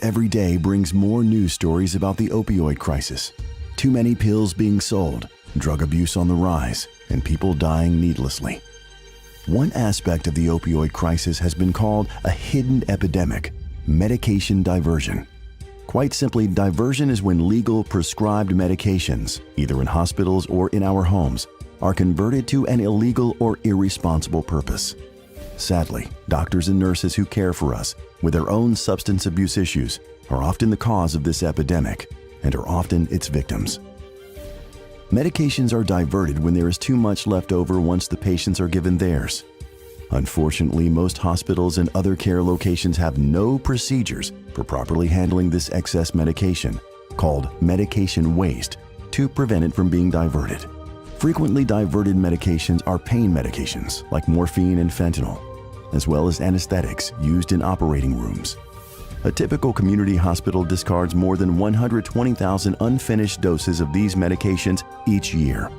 Every day brings more news stories about the opioid crisis. Too many pills being sold, drug abuse on the rise, and people dying needlessly. One aspect of the opioid crisis has been called a hidden epidemic: medication diversion. Quite simply, diversion is when legal prescribed medications, either in hospitals or in our homes, are converted to an illegal or irresponsible purpose. Sadly, doctors and nurses who care for us with their own substance abuse issues are often the cause of this epidemic and are often its victims. Medications are diverted when there is too much left over once the patients are given theirs. Unfortunately, most hospitals and other care locations have no procedures for properly handling this excess medication, called medication waste, to prevent it from being diverted. Frequently diverted medications are pain medications like morphine and fentanyl, as well as anesthetics used in operating rooms. A typical community hospital discards more than 120,000 unfinished doses of these medications each year.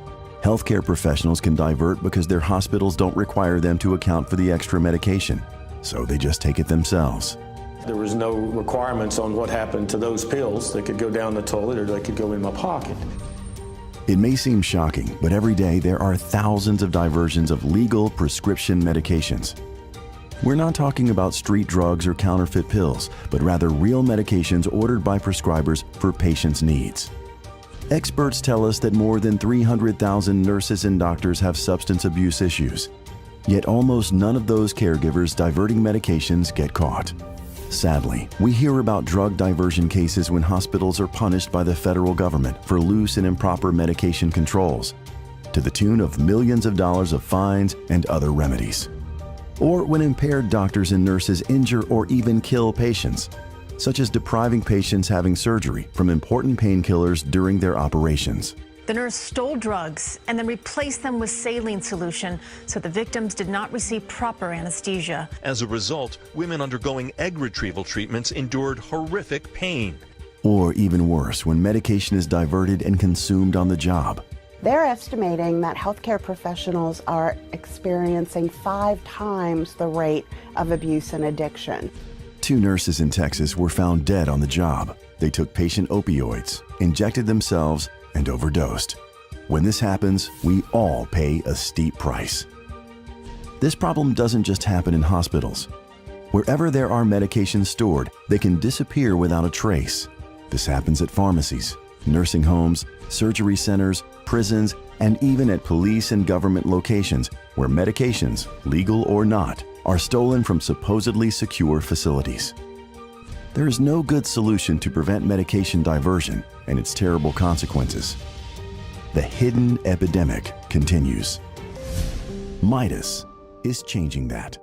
Healthcare professionals can divert because their hospitals don't require them to account for the extra medication, so they just take it themselves. There was no requirements on what happened to those pills. They could go down the toilet or they could go in my pocket. It may seem shocking, but every day there are thousands of diversions of legal prescription medications. We're not talking about street drugs or counterfeit pills, but rather real medications ordered by prescribers for patients' needs. Experts tell us that more than 300,000 nurses and doctors have substance abuse issues. Yet almost none of those caregivers diverting medications get caught. Sadly, we hear about drug diversion cases when hospitals are punished by the federal government for loose and improper medication controls, to the tune of millions of dollars of fines and other remedies. Or when impaired doctors and nurses injure or even kill patients, such as depriving patients having surgery from important painkillers during their operations. The nurse stole drugs and then replaced them with saline solution so the victims did not receive proper anesthesia. As a result, women undergoing egg retrieval treatments endured horrific pain. Or even worse, when medication is diverted and consumed on the job. They're estimating that healthcare professionals are experiencing 5 times the rate of abuse and addiction. 2 nurses in Texas were found dead on the job. They took patient opioids, injected themselves, and overdosed. When this happens, we all pay a steep price. This problem doesn't just happen in hospitals. Wherever there are medications stored, they can disappear without a trace. This happens at pharmacies, nursing homes, surgery centers, prisons, and even at police and government locations where medications, legal or not, are stolen from supposedly secure facilities. There is no good solution to prevent medication diversion and its terrible consequences. The hidden epidemic continues. MIDAS is changing that.